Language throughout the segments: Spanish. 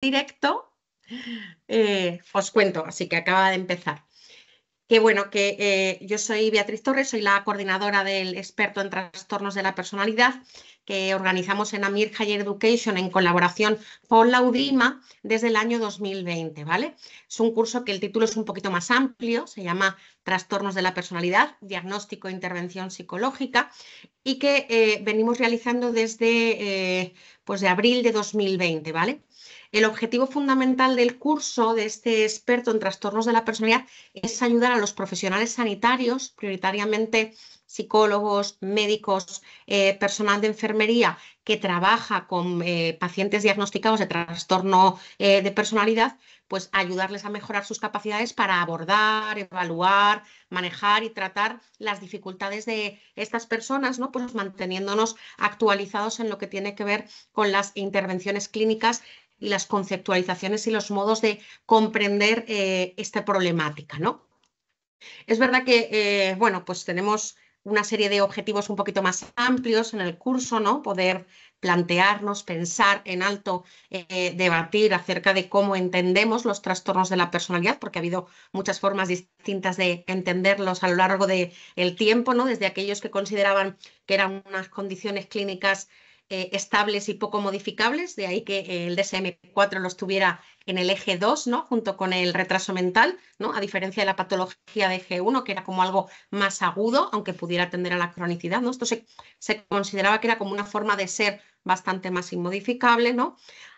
directo, os cuento, así que acaba de empezar. Que bueno, que yo soy Beatriz Torres, soy la coordinadora del experto en trastornos de la personalidad que organizamos en AMIR Higher Education en colaboración con la UDIMA desde el año 2020, ¿vale? Es un curso que el título es un poquito más amplio, se llama Trastornos de la personalidad, diagnóstico e intervención psicológica y que venimos realizando desde pues de abril de 2020, ¿vale? El objetivo fundamental del curso de este experto en trastornos de la personalidad es ayudar a los profesionales sanitarios, prioritariamente psicólogos, médicos, personal de enfermería que trabaja con pacientes diagnosticados de trastorno de personalidad, pues ayudarles a mejorar sus capacidades para abordar, evaluar, manejar y tratar las dificultades de estas personas, ¿no? Pues manteniéndonos actualizados en lo que tiene que ver con las intervenciones clínicas y las conceptualizaciones y los modos de comprender esta problemática, ¿no? Es verdad que, bueno, pues tenemos una serie de objetivos un poquito más amplios en el curso, ¿no? Poder plantearnos, pensar en alto, debatir acerca de cómo entendemos los trastornos de la personalidad, porque ha habido muchas formas distintas de entenderlos a lo largo del tiempo, ¿no? Desde aquellos que consideraban que eran unas condiciones clínicas estables y poco modificables, de ahí que el DSM-4 los tuviera en el eje 2, ¿no? Junto con el retraso mental, ¿no? A diferencia de la patología de eje 1, que era como algo más agudo, aunque pudiera tender a la cronicidad, ¿no? Esto se consideraba que era como una forma de ser bastante más inmodificable, ¿no?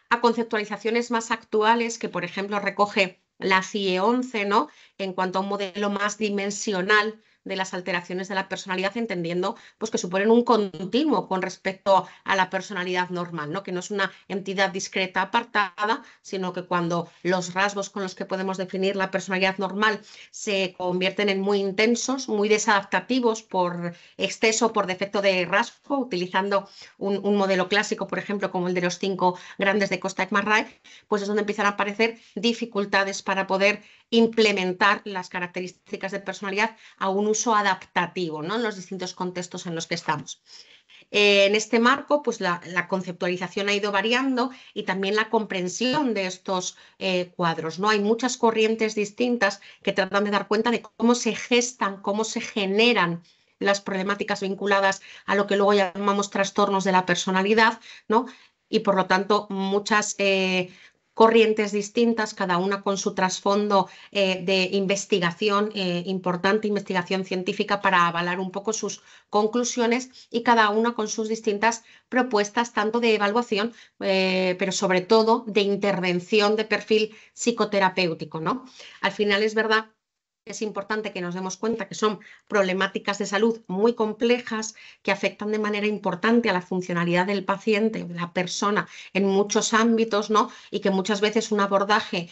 A conceptualizaciones más actuales, que por ejemplo recoge la CIE 11, ¿no? En cuanto a un modelo más dimensional de las alteraciones de la personalidad, entendiendo pues, que suponen un continuo con respecto a la personalidad normal, ¿no? Que no es una entidad discreta apartada, sino que cuando los rasgos con los que podemos definir la personalidad normal se convierten en muy intensos, muy desadaptativos por exceso o por defecto de rasgo, utilizando un modelo clásico, por ejemplo, como el de los 5 grandes de Costak-Marray, pues es donde empiezan a aparecer dificultades para poder implementar las características de personalidad a un uso adaptativo, ¿no? En los distintos contextos en los que estamos. En este marco, pues la conceptualización ha ido variando y también la comprensión de estos cuadros, ¿no? Hay muchas corrientes distintas que tratan de dar cuenta de cómo se gestan, cómo se generan las problemáticas vinculadas a lo que luego llamamos trastornos de la personalidad, ¿no? Y por lo tanto, muchas corrientes distintas, cada una con su trasfondo de investigación importante, investigación científica para avalar un poco sus conclusiones y cada una con sus distintas propuestas, tanto de evaluación, pero sobre todo de intervención de perfil psicoterapéutico, ¿no? Al final es verdad. Es importante que nos demos cuenta que son problemáticas de salud muy complejas que afectan de manera importante a la funcionalidad del paciente, de la persona, en muchos ámbitos, ¿no? Y que muchas veces un abordaje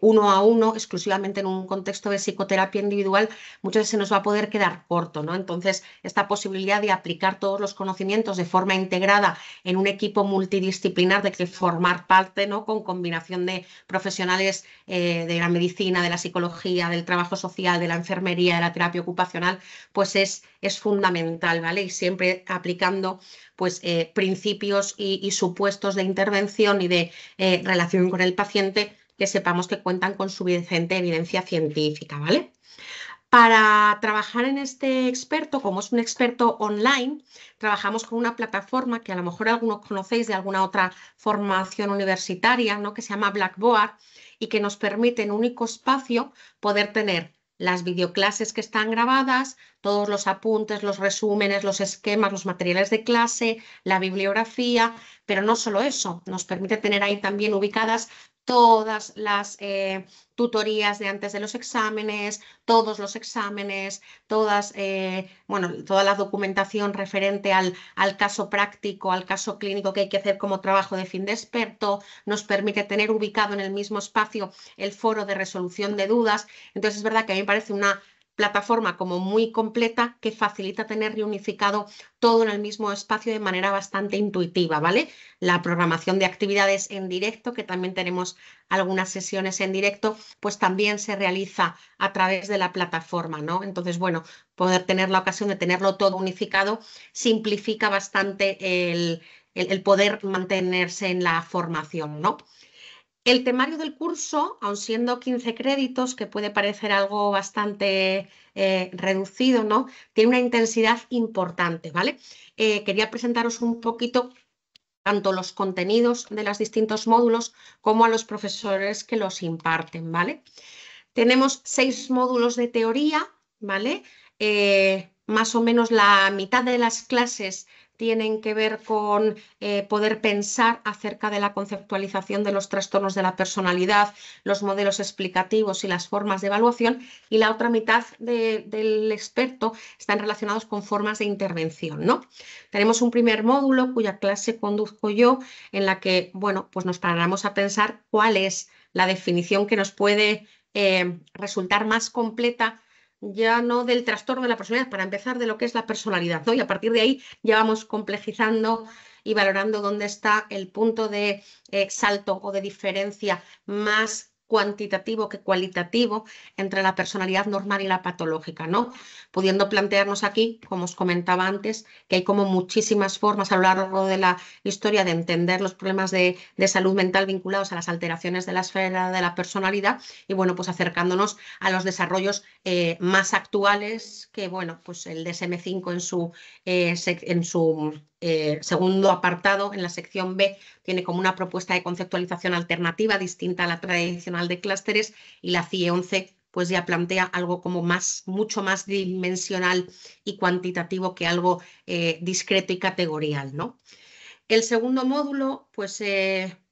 uno a uno, exclusivamente en un contexto de psicoterapia individual, muchas veces se nos va a poder quedar corto, ¿no? Entonces, esta posibilidad de aplicar todos los conocimientos de forma integrada en un equipo multidisciplinar de que formar parte, ¿no? Con combinación de profesionales de la medicina, de la psicología, del trabajo social, de la enfermería, de la terapia ocupacional, pues es fundamental, ¿vale? Y siempre aplicando pues principios y supuestos de intervención y de relación con el paciente que sepamos que cuentan con suficiente evidencia científica, ¿vale? Para trabajar en este experto, como es un experto online, trabajamos con una plataforma que a lo mejor algunos conocéis de alguna otra formación universitaria, ¿no? Que se llama Blackboard y que nos permite en un único espacio poder tener las videoclases que están grabadas, todos los apuntes, los resúmenes, los esquemas, los materiales de clase, la bibliografía, pero no solo eso, nos permite tener ahí también ubicadas todas las tutorías de antes de los exámenes, todos los exámenes, bueno, toda la documentación referente al caso práctico, al caso clínico que hay que hacer como trabajo de fin de experto, nos permite tener ubicado en el mismo espacio el foro de resolución de dudas. Entonces es verdad que a mí me parece una plataforma como muy completa que facilita tener reunificado todo en el mismo espacio de manera bastante intuitiva, ¿vale? La programación de actividades en directo, que también tenemos algunas sesiones en directo, pues también se realiza a través de la plataforma, ¿no? Entonces, bueno, poder tener la ocasión de tenerlo todo unificado simplifica bastante el poder mantenerse en la formación, ¿no? El temario del curso, aun siendo 15 créditos, que puede parecer algo bastante reducido, ¿no? Tiene una intensidad importante, ¿vale? Quería presentaros un poquito tanto los contenidos de los distintos módulos como a los profesores que los imparten, ¿vale? Tenemos 6 módulos de teoría, ¿vale? Más o menos la mitad de las clases tienen que ver con poder pensar acerca de la conceptualización de los trastornos de la personalidad, los modelos explicativos y las formas de evaluación, y la otra mitad del experto están relacionados con formas de intervención, ¿no? Tenemos un primer módulo cuya clase conduzco yo, en la que, bueno, pues nos paramos a pensar cuál es la definición que nos puede resultar más completa, ya no del trastorno de la personalidad, para empezar de lo que es la personalidad, ¿no? Y a partir de ahí ya vamos complejizando y valorando dónde está el punto de salto o de diferencia más cuantitativo que cualitativo entre la personalidad normal y la patológica, ¿no? Pudiendo plantearnos aquí, como os comentaba antes, que hay como muchísimas formas a lo largo de la historia de entender los problemas de salud mental vinculados a las alteraciones de la esfera de la personalidad, y bueno, pues acercándonos a los desarrollos más actuales, que bueno, pues el DSM-5 en su segundo apartado, en la sección B, tiene como una propuesta de conceptualización alternativa distinta a la tradicional de clústeres, y la CIE 11 pues ya plantea algo como mucho más dimensional y cuantitativo que algo discreto y categorial, ¿no? El segundo módulo, pues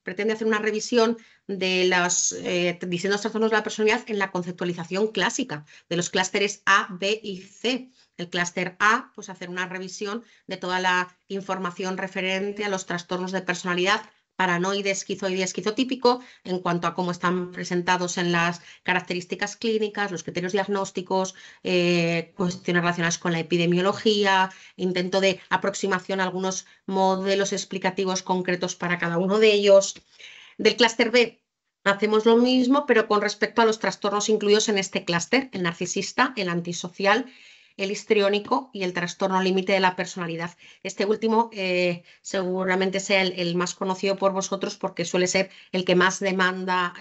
pretende hacer una revisión de los distintos trastornos de la personalidad en la conceptualización clásica de los clústeres A, B y C. El clúster A, pues hacer una revisión de toda la información referente a los trastornos de personalidad paranoide, esquizoide y esquizotípico, en cuanto a cómo están presentados en las características clínicas, los criterios diagnósticos, cuestiones relacionadas con la epidemiología, intento de aproximación a algunos modelos explicativos concretos para cada uno de ellos. Del clúster B hacemos lo mismo, pero con respecto a los trastornos incluidos en este clúster: el narcisista, el antisocial, el histriónico y el trastorno límite de la personalidad. Este último seguramente sea el más conocido por vosotros, porque suele ser el que más demanda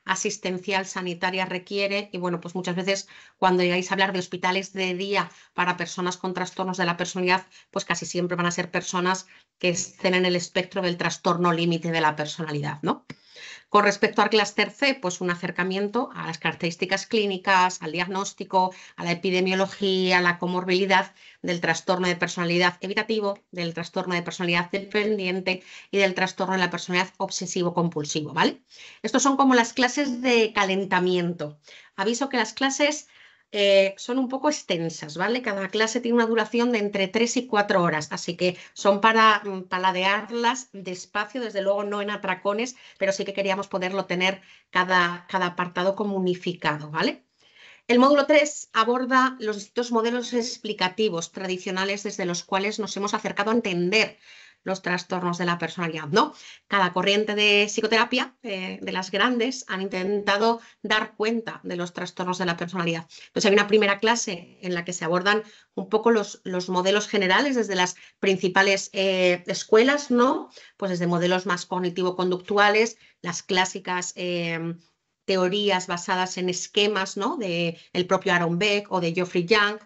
asistencial sanitaria requiere, y bueno, pues muchas veces cuando llegáis a hablar de hospitales de día para personas con trastornos de la personalidad, pues casi siempre van a ser personas que estén en el espectro del trastorno límite de la personalidad, ¿no? Con respecto al clúster C, pues un acercamiento a las características clínicas, al diagnóstico, a la epidemiología, a la comorbilidad del trastorno de personalidad evitativo, del trastorno de personalidad dependiente y del trastorno de la personalidad obsesivo-compulsivo, ¿vale? Estos son como las clases de calentamiento. Aviso que las clases son un poco extensas, ¿vale? Cada clase tiene una duración de entre 3 y 4 horas, así que son para paladearlas despacio, desde luego no en atracones, pero sí que queríamos poderlo tener cada apartado como unificado, ¿vale? El módulo 3 aborda los distintos modelos explicativos tradicionales desde los cuales nos hemos acercado a entender los trastornos de la personalidad, ¿no? Cada corriente de psicoterapia, de las grandes, han intentado dar cuenta de los trastornos de la personalidad. Entonces hay una primera clase en la que se abordan un poco los modelos generales desde las principales escuelas, ¿no? Pues desde modelos más cognitivo-conductuales, las clásicas teorías basadas en esquemas, ¿no? De el propio Aaron Beck o de Geoffrey Young,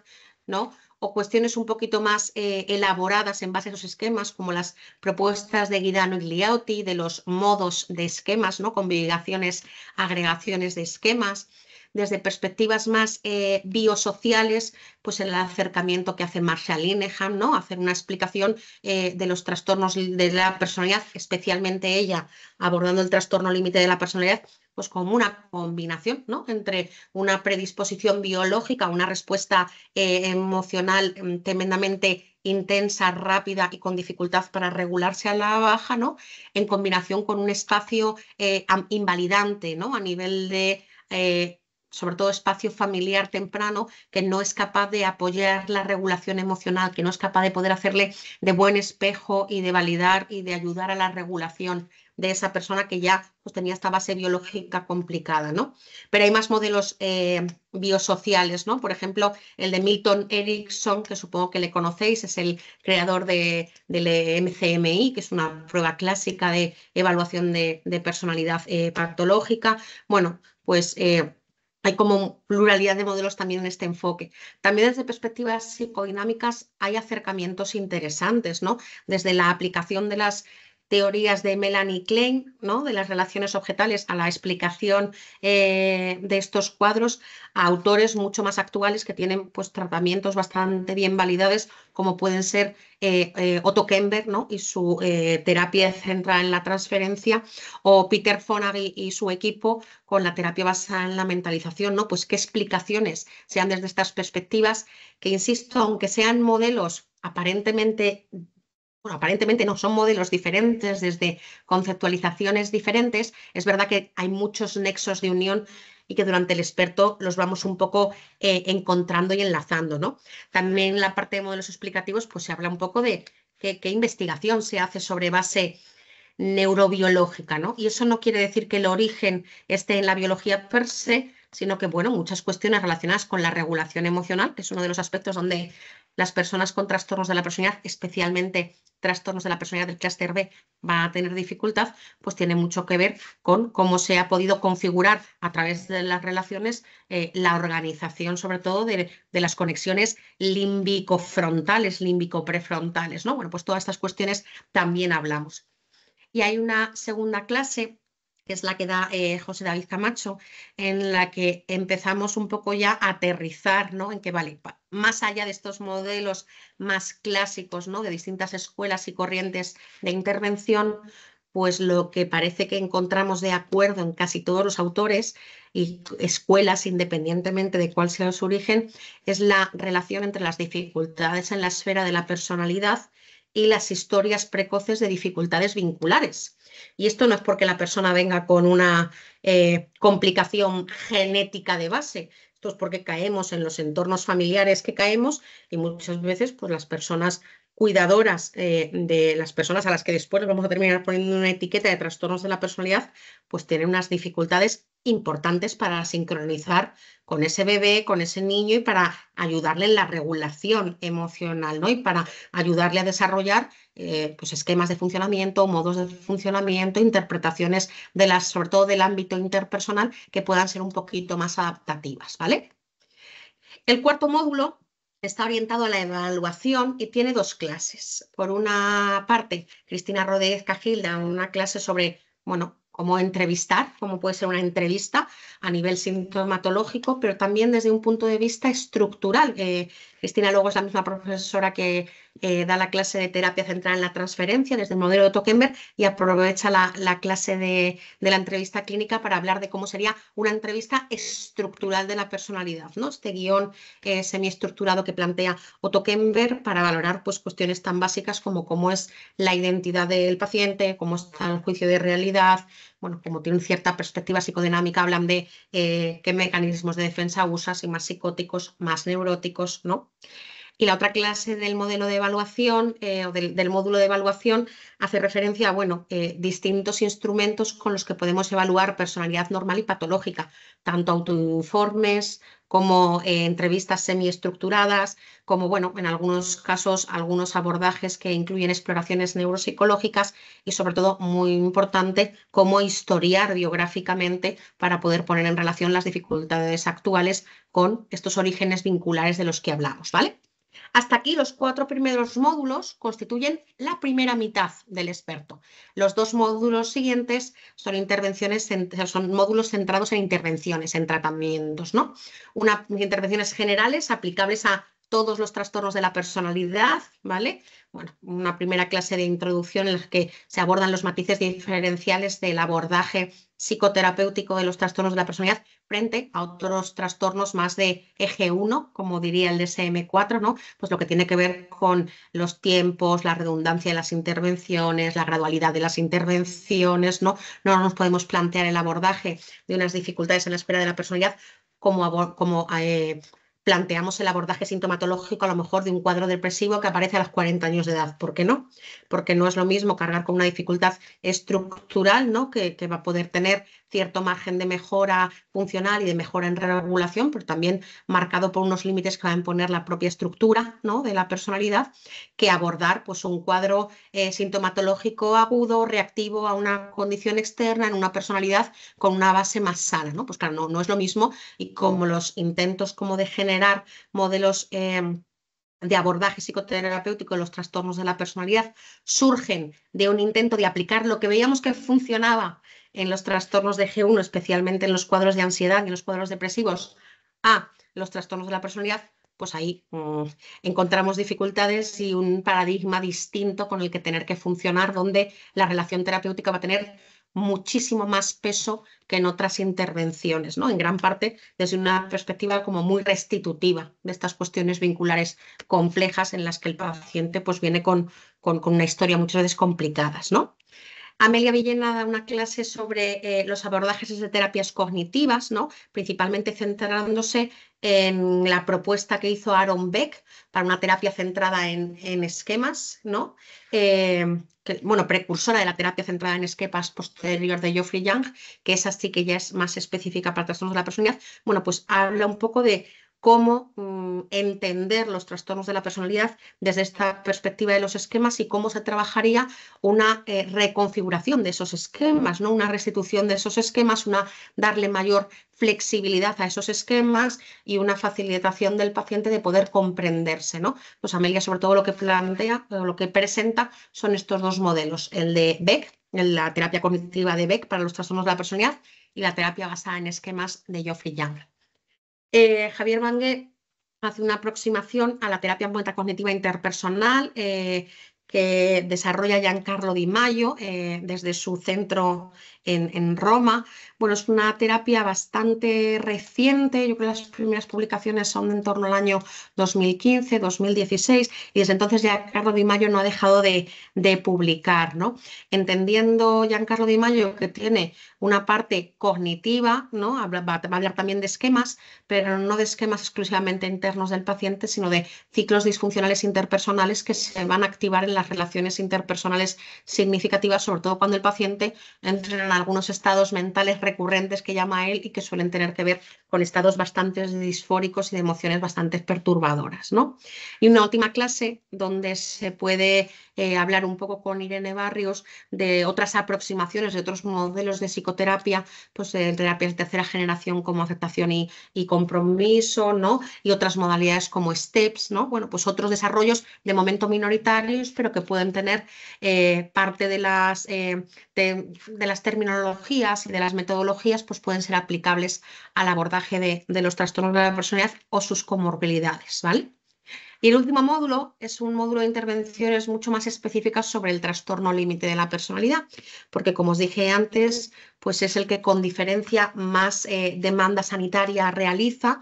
¿no? O cuestiones un poquito más elaboradas en base a esos esquemas, como las propuestas de Guidano y Gliotti, de los modos de esquemas, ¿no? Combinaciones, agregaciones de esquemas. Desde perspectivas más biosociales, pues el acercamiento que hace Marsha Linehan, ¿no? Hacer una explicación de los trastornos de la personalidad, especialmente ella abordando el trastorno límite de la personalidad, pues como una combinación, ¿no? Entre una predisposición biológica, una respuesta emocional tremendamente intensa, rápida y con dificultad para regularse a la baja, ¿no? En combinación con un espacio invalidante, ¿no? A nivel de sobre todo espacio familiar temprano, que no es capaz de apoyar la regulación emocional, que no es capaz de poder hacerle de buen espejo y de validar y de ayudar a la regulación de esa persona que ya pues, tenía esta base biológica complicada, ¿no? Pero hay más modelos biosociales, ¿no? Por ejemplo, el de Milton Erickson, que supongo que le conocéis, es el creador del MCMI, que es una prueba clásica de evaluación de personalidad patológica. Bueno, pues hay como pluralidad de modelos también en este enfoque. También desde perspectivas psicodinámicas hay acercamientos interesantes, ¿no? Desde la aplicación de las teorías de Melanie Klein, ¿no? De las relaciones objetales a la explicación de estos cuadros a autores mucho más actuales que tienen pues, tratamientos bastante bien validados, como pueden ser Otto Kemper, ¿no? Y su terapia centrada en la transferencia, o Peter Fonagy y su equipo con la terapia basada en la mentalización, ¿no? Pues qué explicaciones sean desde estas perspectivas, que insisto, aunque sean modelos aparentemente, bueno, aparentemente no, son modelos diferentes desde conceptualizaciones diferentes, es verdad que hay muchos nexos de unión y que durante el experto los vamos un poco encontrando y enlazando, ¿no? También en la parte de modelos explicativos pues se habla un poco de qué investigación se hace sobre base neurobiológica, ¿no? Y eso no quiere decir que el origen esté en la biología per se, sino que, bueno, muchas cuestiones relacionadas con la regulación emocional, que es uno de los aspectos donde las personas con trastornos de la personalidad, especialmente trastornos de la personalidad del clúster B, van a tener dificultad, pues tiene mucho que ver con cómo se ha podido configurar a través de las relaciones la organización, sobre todo de las conexiones límbico-frontales, límbico-prefrontales, ¿no? Bueno, pues todas estas cuestiones también hablamos. Y hay una segunda clase, que es la que da José David Camacho, en la que empezamos un poco ya a aterrizar, ¿no? En que, vale, más allá de estos modelos más clásicos, ¿no? De distintas escuelas y corrientes de intervención, pues lo que parece que encontramos de acuerdo en casi todos los autores y escuelas, independientemente de cuál sea su origen, es la relación entre las dificultades en la esfera de la personalidad y las historias precoces de dificultades vinculares. Y esto no es porque la persona venga con una complicación genética de base, esto es porque caemos en los entornos familiares que caemos y muchas veces pues, las personas cuidadoras de las personas a las que después vamos a terminar poniendo una etiqueta de trastornos de la personalidad, pues tienen unas dificultades importantes para sincronizar con ese bebé, con ese niño y para ayudarle en la regulación emocional, ¿no? Y para ayudarle a desarrollar pues esquemas de funcionamiento, modos de funcionamiento, interpretaciones de las, sobre todo del ámbito interpersonal, que puedan ser un poquito más adaptativas, ¿vale? El cuarto módulo está orientado a la evaluación y tiene dos clases. Por una parte, Cristina Rodríguez Cajil da una clase sobre, bueno, cómo entrevistar, cómo puede ser una entrevista a nivel sintomatológico, pero también desde un punto de vista estructural. Cristina luego es la misma profesora que da la clase de terapia centrada en la transferencia desde el modelo de Otto Kemper y aprovecha la clase de la entrevista clínica para hablar de cómo sería una entrevista estructural de la personalidad, ¿no? Este guión semiestructurado que plantea Otto Kemper para valorar pues, cuestiones tan básicas como cómo es la identidad del paciente, cómo está el juicio de realidad, bueno, como tienen cierta perspectiva psicodinámica, hablan de qué mecanismos de defensa usa, si más psicóticos, más neuróticos, ¿no? Y la otra clase del modelo de evaluación o del módulo de evaluación hace referencia a bueno, distintos instrumentos con los que podemos evaluar personalidad normal y patológica, tanto autoinformes como entrevistas semiestructuradas, como bueno, en algunos casos algunos abordajes que incluyen exploraciones neuropsicológicas y sobre todo, muy importante, cómo historiar biográficamente para poder poner en relación las dificultades actuales con estos orígenes vinculares de los que hablamos, ¿vale? Hasta aquí los 4 primeros módulos constituyen la primera mitad del experto. Los 2 módulos siguientes son son módulos centrados en intervenciones, en tratamientos, ¿no? Intervenciones generales aplicables a todos los trastornos de la personalidad, ¿vale? Bueno, una primera clase de introducción en la que se abordan los matices diferenciales del abordaje psicoterapéutico de los trastornos de la personalidad frente a otros trastornos más de eje 1, como diría el DSM-4, ¿no? Pues lo que tiene que ver con los tiempos, la redundancia de las intervenciones, la gradualidad de las intervenciones, ¿no? No nos podemos plantear el abordaje de unas dificultades en la esfera de la personalidad como planteamos el abordaje sintomatológico a lo mejor de un cuadro depresivo que aparece a los 40 años de edad. ¿Por qué no? Porque no es lo mismo cargar con una dificultad estructural, ¿no? que va a poder tener cierto margen de mejora funcional y de mejora en regulación, pero también marcado por unos límites que va a imponer la propia estructura, ¿no? de la personalidad, que abordar pues, un cuadro sintomatológico agudo, reactivo a una condición externa en una personalidad con una base más sana, ¿no? Pues claro, no es lo mismo, y como los intentos como de generar modelos de abordaje psicoterapéutico en los trastornos de la personalidad surgen de un intento de aplicar lo que veíamos que funcionaba en los trastornos de G1, especialmente en los cuadros de ansiedad y en los cuadros depresivos, a los trastornos de la personalidad, pues ahí encontramos dificultades y un paradigma distinto con el que tener que funcionar, donde la relación terapéutica va a tener muchísimo más peso que en otras intervenciones, ¿no? En gran parte desde una perspectiva como muy restitutiva de estas cuestiones vinculares complejas en las que el paciente pues, viene con una historia muchas veces complicadas, ¿no? Amelia Villena da una clase sobre los abordajes de terapias cognitivas, ¿no? Principalmente centrándose en la propuesta que hizo Aaron Beck para una terapia centrada en esquemas, ¿no? Bueno, precursora de la terapia centrada en esquemas posterior de Geoffrey Young, que esa sí que ya es más específica para trastornos de la personalidad. Bueno, pues habla un poco de cómo entender los trastornos de la personalidad desde esta perspectiva de los esquemas y cómo se trabajaría una reconfiguración de esos esquemas, ¿no? Una restitución de esos esquemas, darle mayor flexibilidad a esos esquemas y una facilitación del paciente de poder comprenderse, ¿no? Pues Amelia sobre todo lo que plantea, lo que presenta son estos dos modelos, el de Beck, la terapia cognitiva de Beck para los trastornos de la personalidad y la terapia basada en esquemas de Geoffrey Young. Javier Bangue hace una aproximación a la terapia metacognitiva interpersonal que desarrolla Giancarlo Di Maio desde su centro en Roma. Bueno, es una terapia bastante reciente, yo creo que las primeras publicaciones son en torno al año 2015, 2016, y desde entonces Giancarlo Di Maio no ha dejado de publicar, ¿no? Entendiendo Giancarlo Di Maio que tiene una parte cognitiva, ¿no? Va a hablar también de esquemas, pero no de esquemas exclusivamente internos del paciente, sino de ciclos disfuncionales interpersonales que se van a activar en las relaciones interpersonales significativas, sobre todo cuando el paciente entra en algunos estados mentales recurrentes que llama él y que suelen tener que ver con estados bastante disfóricos y de emociones bastante perturbadoras, ¿no? Y una última clase donde se puede hablar un poco con Irene Barrios de otras aproximaciones, de otros modelos de psicoterapia, pues de terapias de tercera generación como aceptación y compromiso, ¿no? Y otras modalidades como STEPS, ¿no? Bueno, pues otros desarrollos de momento minoritarios, pero que pueden tener parte de las terminologías y de las metodologías, pues pueden ser aplicables al abordaje de los trastornos de la personalidad o sus comorbilidades, ¿vale? Y el último módulo es un módulo de intervenciones mucho más específicas sobre el trastorno límite de la personalidad, porque como os dije antes, pues es el que con diferencia más demanda sanitaria realiza,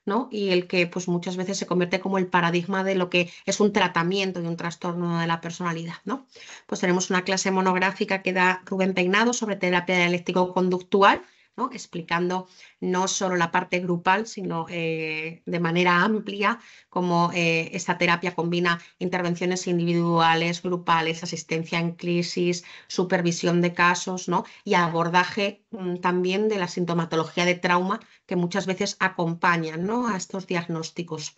¿no? Y el que pues muchas veces se convierte como el paradigma de lo que es un tratamiento de un trastorno de la personalidad, ¿no? Pues tenemos una clase monográfica que da Rubén Peinado sobre terapia dialéctico-conductual, ¿no? Explicando no solo la parte grupal, sino de manera amplia cómo esta terapia combina intervenciones individuales, grupales, asistencia en crisis, supervisión de casos, ¿no? Y abordaje también de la sintomatología de trauma que muchas veces acompañan, ¿no? a estos diagnósticos.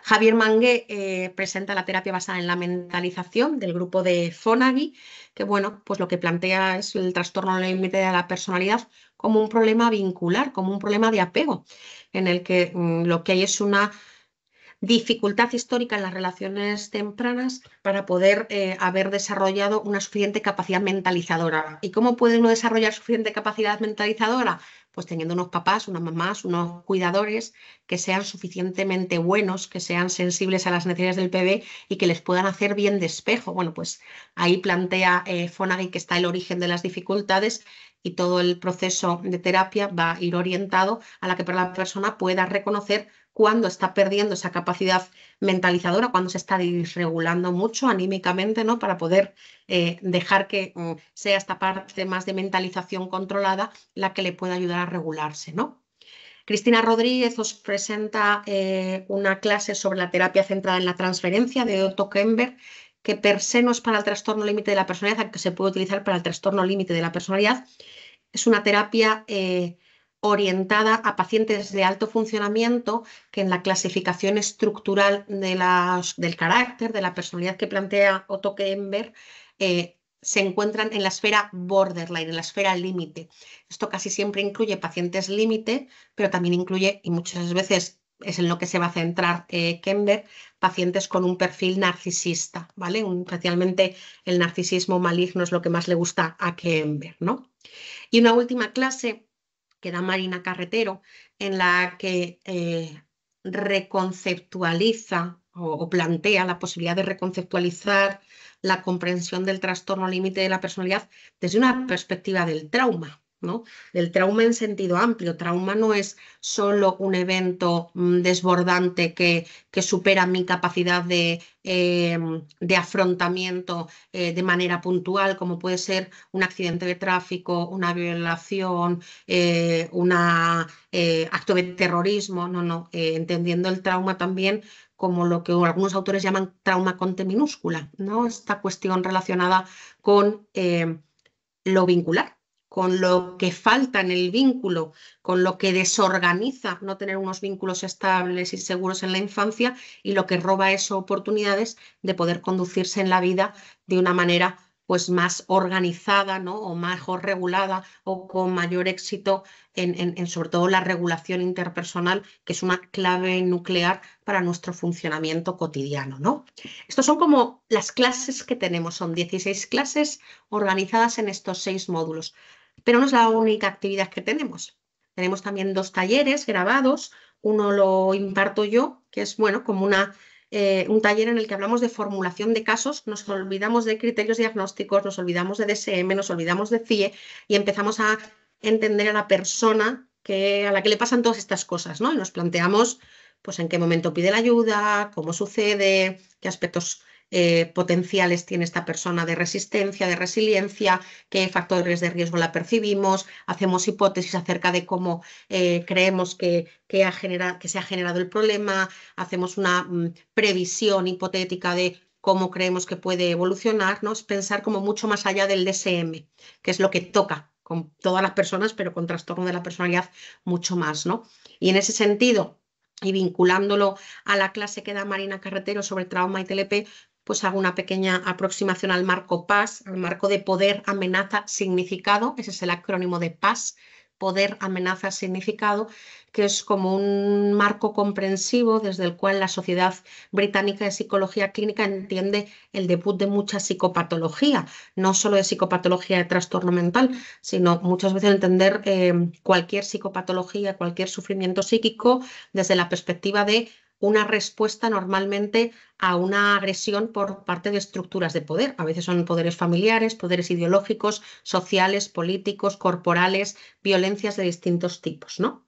Javier Mangué presenta la terapia basada en la mentalización del grupo de Fonagy, que bueno, pues lo que plantea es el trastorno límite de la personalidad como un problema vincular, como un problema de apego, en el que lo que hay es una dificultad histórica en las relaciones tempranas para poder haber desarrollado una suficiente capacidad mentalizadora. ¿Y cómo puede uno desarrollar suficiente capacidad mentalizadora? Pues teniendo unos papás, unas mamás, unos cuidadores que sean suficientemente buenos, que sean sensibles a las necesidades del bebé y que les puedan hacer bien de espejo. Bueno, pues ahí plantea Fonagy que está el origen de las dificultades y todo el proceso de terapia va a ir orientado a la que la persona pueda reconocer cuando está perdiendo esa capacidad mentalizadora, cuando se está desregulando mucho anímicamente, ¿no? Para poder dejar que sea esta parte más de mentalización controlada la que le pueda ayudar a regularse, ¿no? Cristina Rodríguez os presenta una clase sobre la terapia centrada en la transferencia de Otto Kemper, que per se no es para el trastorno límite de la personalidad, aunque se puede utilizar para el trastorno límite de la personalidad. Es una terapia orientada a pacientes de alto funcionamiento que en la clasificación estructural del carácter, de la personalidad que plantea Otto Kemper, se encuentran en la esfera borderline, en la esfera límite. Esto casi siempre incluye pacientes límite, pero también incluye, y muchas veces es en lo que se va a centrar Kemper, pacientes con un perfil narcisista, ¿vale? Especialmente el narcisismo maligno es lo que más le gusta a Kemper, ¿no? Y una última clase que da Marina Carretero, en la que reconceptualiza o plantea la posibilidad de reconceptualizar la comprensión del trastorno límite de la personalidad desde una perspectiva del trauma, ¿no? Del trauma en sentido amplio. Trauma no es solo un evento desbordante que supera mi capacidad de afrontamiento de manera puntual, como puede ser un accidente de tráfico, una violación, un acto de terrorismo. No, entendiendo el trauma también como lo que algunos autores llaman trauma con T minúscula, ¿no? Esta cuestión relacionada con lo vincular, con lo que falta en el vínculo, con lo que desorganiza no tener unos vínculos estables y seguros en la infancia y lo que roba esas oportunidades de poder conducirse en la vida de una manera pues más organizada, ¿no? O mejor regulada o con mayor éxito en sobre todo la regulación interpersonal, que es una clave nuclear para nuestro funcionamiento cotidiano, ¿no? Estos son como las clases que tenemos, son 16 clases organizadas en estos 6 módulos. Pero no es la única actividad que tenemos. Tenemos también 2 talleres grabados. Uno lo imparto yo, que es bueno, como un taller en el que hablamos de formulación de casos, nos olvidamos de criterios diagnósticos, nos olvidamos de DSM, nos olvidamos de CIE y empezamos a entender a la persona a la que le pasan todas estas cosas, ¿no? Y nos planteamos pues en qué momento pide la ayuda, cómo sucede, qué aspectos potenciales tiene esta persona de resistencia, de resiliencia, qué factores de riesgo la percibimos, hacemos hipótesis acerca de cómo creemos que se ha generado el problema, hacemos una previsión hipotética de cómo creemos que puede evolucionar, ¿no? Es pensar como mucho más allá del DSM, que es lo que toca con todas las personas, pero con trastorno de la personalidad mucho más, ¿no? Y en ese sentido, y vinculándolo a la clase que da Marina Carretero sobre trauma y TLP, pues hago una pequeña aproximación al marco PAS, al marco de poder, amenaza, significado. Ese es el acrónimo de PAS, poder, amenaza, significado, que es como un marco comprensivo desde el cual la Sociedad Británica de Psicología Clínica entiende el debut de mucha psicopatología, no solo de psicopatología de trastorno mental, sino muchas veces entender cualquier psicopatología, cualquier sufrimiento psíquico desde la perspectiva de una respuesta normalmente a una agresión por parte de estructuras de poder. A veces son poderes familiares, poderes ideológicos, sociales, políticos, corporales, violencias de distintos tipos, ¿no?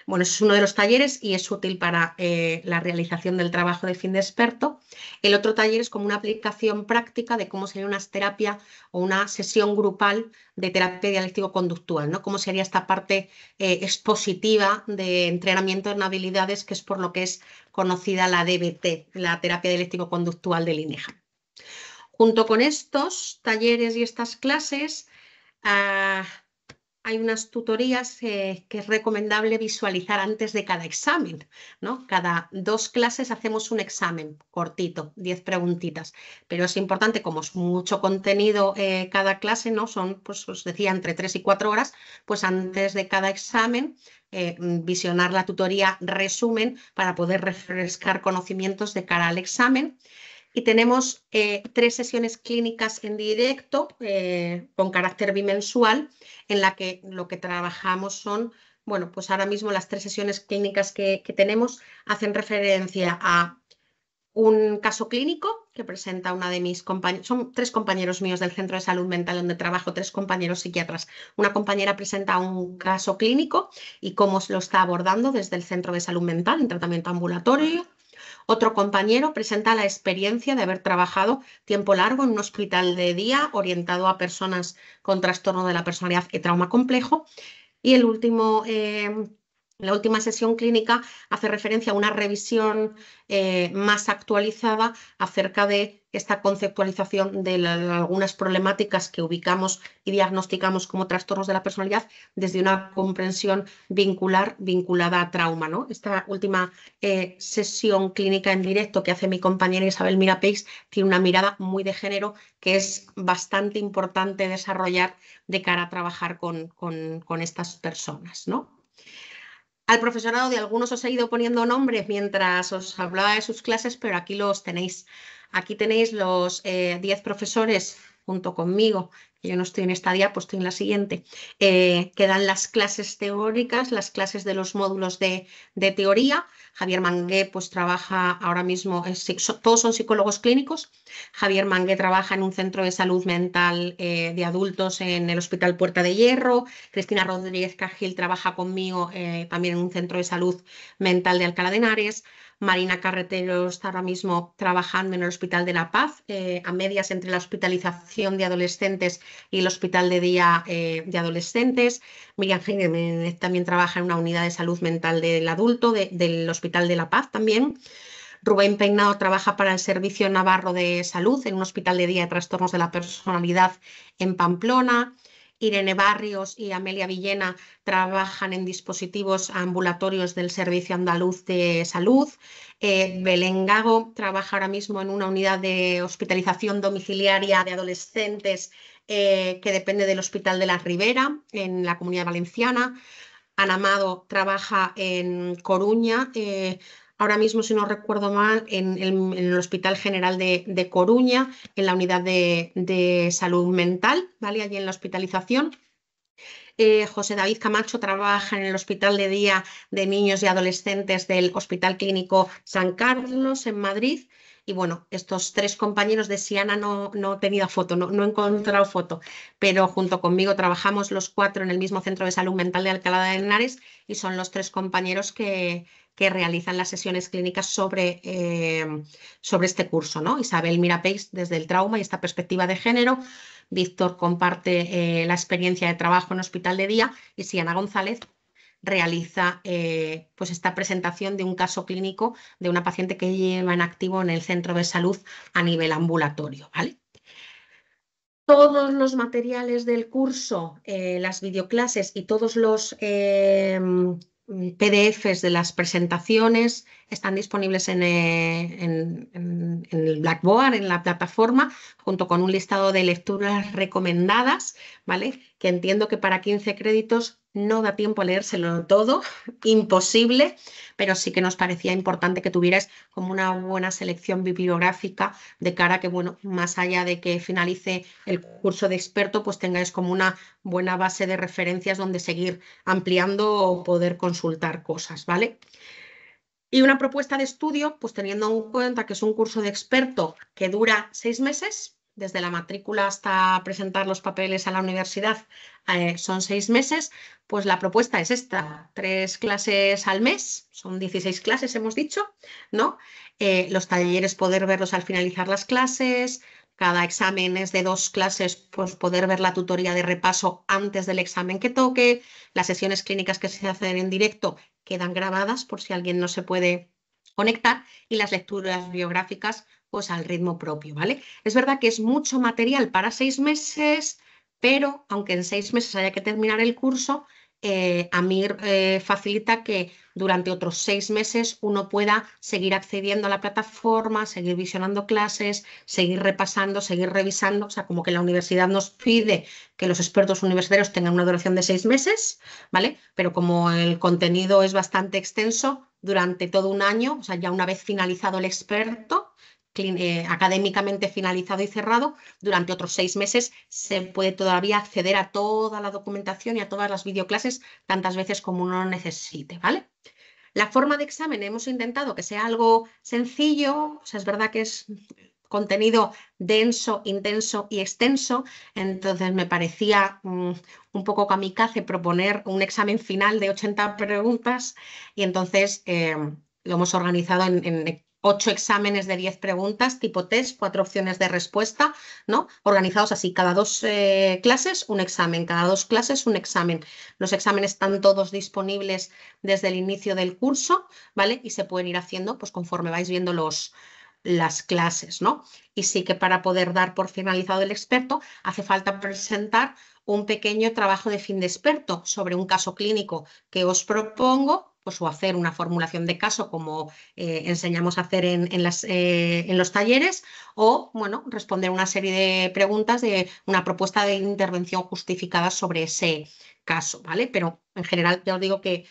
Bueno, ese es uno de los talleres y es útil para la realización del trabajo de fin de experto. El otro taller es como una aplicación práctica de cómo sería una terapia o una sesión grupal de terapia dialéctico-conductual, ¿no? Cómo sería esta parte expositiva de entrenamiento en habilidades, que es por lo que es conocida la DBT, la terapia dialéctico-conductual del INEJA. Junto con estos talleres y estas clases, hay unas tutorías que es recomendable visualizar antes de cada examen, ¿no? Cada 2 clases hacemos un examen cortito, 10 preguntitas, pero es importante, como es mucho contenido cada clase, ¿no? Son, pues os decía, entre 3 y 4 horas, pues antes de cada examen visionar la tutoría resumen para poder refrescar conocimientos de cara al examen. Y tenemos 3 sesiones clínicas en directo con carácter bimensual, en la que lo que trabajamos son, bueno, pues ahora mismo las 3 sesiones clínicas que tenemos hacen referencia a un caso clínico que presenta una de mis compañeros, son 3 compañeros míos del Centro de Salud Mental donde trabajo, 3 compañeros psiquiatras. Una compañera presenta un caso clínico y cómo se lo está abordando desde el Centro de Salud Mental en tratamiento ambulatorio. Otro compañero presenta la experiencia de haber trabajado tiempo largo en un hospital de día orientado a personas con trastorno de la personalidad y trauma complejo. Y el último La última sesión clínica hace referencia a una revisión más actualizada acerca de esta conceptualización de algunas problemáticas que ubicamos y diagnosticamos como trastornos de la personalidad desde una comprensión vinculada a trauma, ¿no? Esta última sesión clínica en directo que hace mi compañera Isabel Mirapeix tiene una mirada muy de género que es bastante importante desarrollar de cara a trabajar con estas personas, ¿no? Al profesorado de algunos os he ido poniendo nombres mientras os hablaba de sus clases, pero aquí los tenéis. Aquí tenéis los 10 profesores junto conmigo, que yo no estoy en esta diapositiva, pues estoy en la siguiente, que dan las clases teóricas, las clases de los módulos de teoría. Javier Mangué pues trabaja ahora mismo, todos son psicólogos clínicos. Javier Mangué trabaja en un centro de salud mental de adultos en el Hospital Puerta de Hierro. Cristina Rodríguez Cajil trabaja conmigo también en un centro de salud mental de Alcalá de Henares. Marina Carretero está ahora mismo trabajando en el Hospital de la Paz, a medias entre la hospitalización de adolescentes y el hospital de día de adolescentes. Miriam Jiménez también trabaja en una unidad de salud mental del adulto del Hospital de la Paz también. Rubén Peinado trabaja para el Servicio Navarro de Salud en un hospital de día de trastornos de la personalidad en Pamplona. Irene Barrios y Amelia Villena trabajan en dispositivos ambulatorios del Servicio Andaluz de Salud. Belén Gago trabaja ahora mismo en una unidad de hospitalización domiciliaria de adolescentes que depende del Hospital de la Ribera, en la Comunidad Valenciana. Ana Amado trabaja en Coruña, ahora mismo, si no recuerdo mal, en el Hospital General de Coruña, en la unidad de salud mental, ¿vale? Allí en la hospitalización. José David Camacho trabaja en el Hospital de Día de Niños y Adolescentes del Hospital Clínico San Carlos en Madrid. Y bueno, estos 3 compañeros de Siana no he tenido foto, no he encontrado foto, pero junto conmigo trabajamos los 4 en el mismo centro de salud mental de Alcalá de Henares y son los 3 compañeros que realizan las sesiones clínicas sobre este curso, ¿no? Isabel Mirapeix desde el trauma y esta perspectiva de género. Víctor comparte la experiencia de trabajo en hospital de día y Siana González realiza pues esta presentación de un caso clínico de una paciente que lleva en activo en el centro de salud a nivel ambulatorio, ¿vale? Todos los materiales del curso, las videoclases y todos los PDFs de las presentaciones están disponibles en el Blackboard, en la plataforma, junto con un listado de lecturas recomendadas, ¿vale? Que entiendo que para 15 créditos no da tiempo a leérselo todo, imposible, pero sí que nos parecía importante que tuvierais como una buena selección bibliográfica de cara a que, bueno, más allá de que finalice el curso de experto, pues tengáis como una buena base de referencias donde seguir ampliando o poder consultar cosas, ¿vale? Y una propuesta de estudio, pues teniendo en cuenta que es un curso de experto que dura 6 meses, desde la matrícula hasta presentar los papeles a la universidad son 6 meses, pues la propuesta es esta: 3 clases al mes, son 16 clases hemos dicho, ¿no? Los talleres poder verlos al finalizar las clases. Cada examen es de 2 clases, pues poder ver la tutoría de repaso antes del examen que toque. Las sesiones clínicas que se hacen en directo quedan grabadas por si alguien no se puede conectar, y las lecturas biográficas pues al ritmo propio, ¿vale? Es verdad que es mucho material para 6 meses, pero aunque en 6 meses haya que terminar el curso, a mí facilita que durante otros 6 meses uno pueda seguir accediendo a la plataforma, seguir visionando clases, seguir repasando, seguir revisando. O sea, como que la universidad nos pide que los expertos universitarios tengan una duración de 6 meses, ¿vale? Pero como el contenido es bastante extenso, durante todo un año, o sea, ya una vez finalizado el experto, académicamente finalizado y cerrado, durante otros 6 meses se puede todavía acceder a toda la documentación y a todas las videoclases tantas veces como uno necesite, ¿vale? La forma de examen hemos intentado que sea algo sencillo, o sea, es verdad que es contenido denso, intenso y extenso, entonces me parecía un poco kamikaze proponer un examen final de 80 preguntas y entonces lo hemos organizado en 8 exámenes de 10 preguntas, tipo test, 4 opciones de respuesta, ¿no? Organizados así, cada 2 clases un examen, cada 2 clases un examen. Los exámenes están todos disponibles desde el inicio del curso, ¿vale? Y se pueden ir haciendo pues conforme vais viendo las clases, ¿no? Y sí que para poder dar por finalizado el experto hace falta presentar un pequeño trabajo de fin de experto sobre un caso clínico que os propongo, pues o hacer una formulación de caso como enseñamos a hacer en los talleres, o bueno, responder una serie de preguntas de una propuesta de intervención justificada sobre ese caso, ¿vale? Pero en general ya os digo que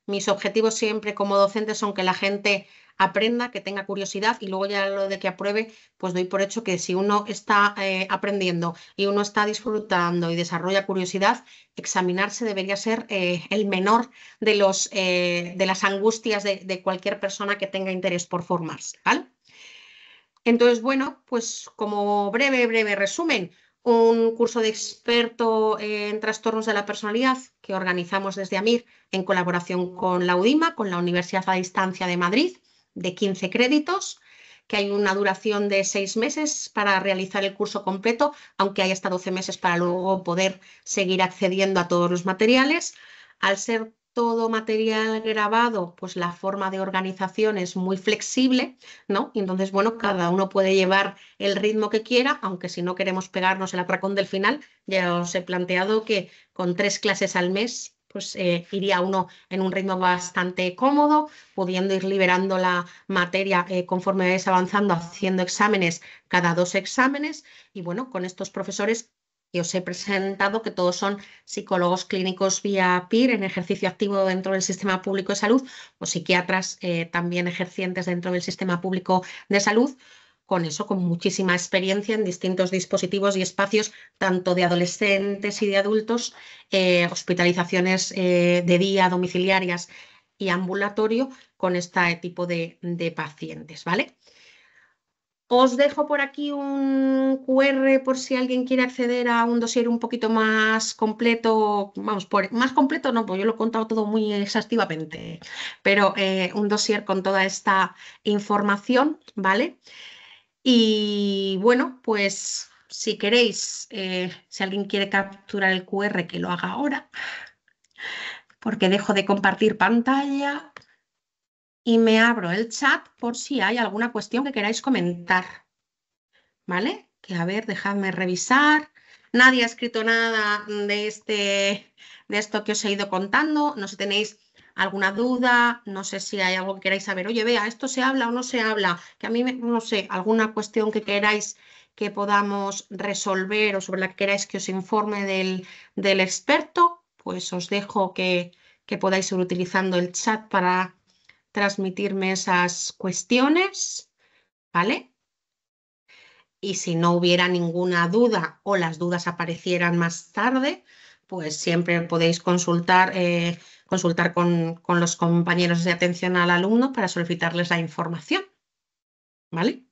mis objetivos siempre como docente son que la gente aprenda, que tenga curiosidad y luego ya lo de que apruebe, pues doy por hecho que si uno está aprendiendo y uno está disfrutando y desarrolla curiosidad, examinarse debería ser el menor de las angustias de cualquier persona que tenga interés por formarse, ¿vale? Entonces, bueno, pues como breve resumen, un curso de experto en trastornos de la personalidad que organizamos desde AMIR en colaboración con la UDIMA, con la Universidad a Distancia de Madrid, de 15 créditos, que hay una duración de 6 meses para realizar el curso completo, aunque hay hasta 12 meses para luego poder seguir accediendo a todos los materiales. Al ser todo material grabado, pues la forma de organización es muy flexible, ¿no? Y entonces, bueno, cada uno puede llevar el ritmo que quiera, aunque si no queremos pegarnos el atracón del final, ya os he planteado que con 3 clases al mes, pues iría uno en un ritmo bastante cómodo, pudiendo ir liberando la materia conforme vais avanzando, haciendo exámenes cada 2 exámenes. Y bueno, con estos profesores que os he presentado, que todos son psicólogos clínicos vía PIR en ejercicio activo dentro del sistema público de salud, o psiquiatras también ejercientes dentro del sistema público de salud, con eso, con muchísima experiencia en distintos dispositivos y espacios, tanto de adolescentes y de adultos, hospitalizaciones de día, domiciliarias y ambulatorio, con este tipo de pacientes, ¿vale? Os dejo por aquí un QR por si alguien quiere acceder a un dossier un poquito más completo. Vamos, más completo no, pues yo lo he contado todo muy exhaustivamente, pero un dossier con toda esta información, ¿vale? Y bueno, pues si queréis, si alguien quiere capturar el QR, que lo haga ahora, porque dejo de compartir pantalla y me abro el chat por si hay alguna cuestión que queráis comentar. ¿Vale? Que a ver, dejadme revisar. Nadie ha escrito nada de esto que os he ido contando. No sé si tenéis alguna duda, no sé si hay algo que queráis saber. Oye, vea, ¿esto se habla o no se habla? Que a mí, no sé, alguna cuestión que queráis que podamos resolver o sobre la que queráis que os informe del experto, pues os dejo que podáis ir utilizando el chat para transmitirme esas cuestiones, ¿vale? Y si no hubiera ninguna duda o las dudas aparecieran más tarde, pues siempre podéis consultar con los compañeros de atención al alumno para solicitarles la información, ¿vale?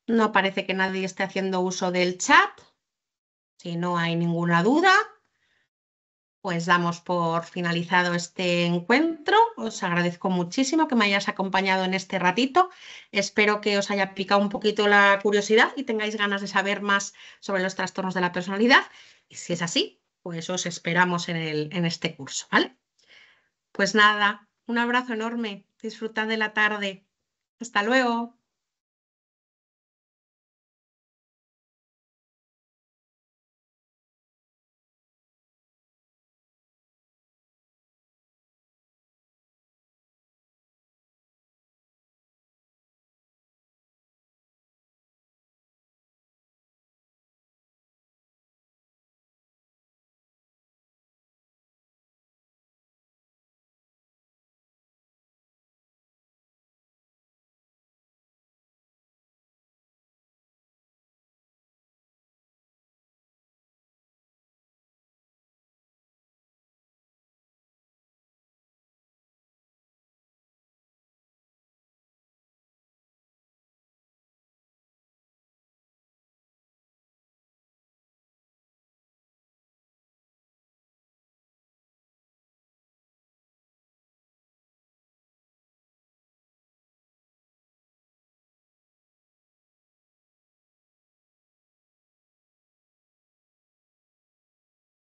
No parece que nadie esté haciendo uso del chat. Si no hay ninguna duda, pues damos por finalizado este encuentro. Os agradezco muchísimo que me hayáis acompañado en este ratito. Espero que os haya picado un poquito la curiosidad y tengáis ganas de saber más sobre los trastornos de la personalidad. Y si es así, pues os esperamos en este curso, ¿vale? Pues nada, un abrazo enorme. Disfrutad de la tarde. Hasta luego.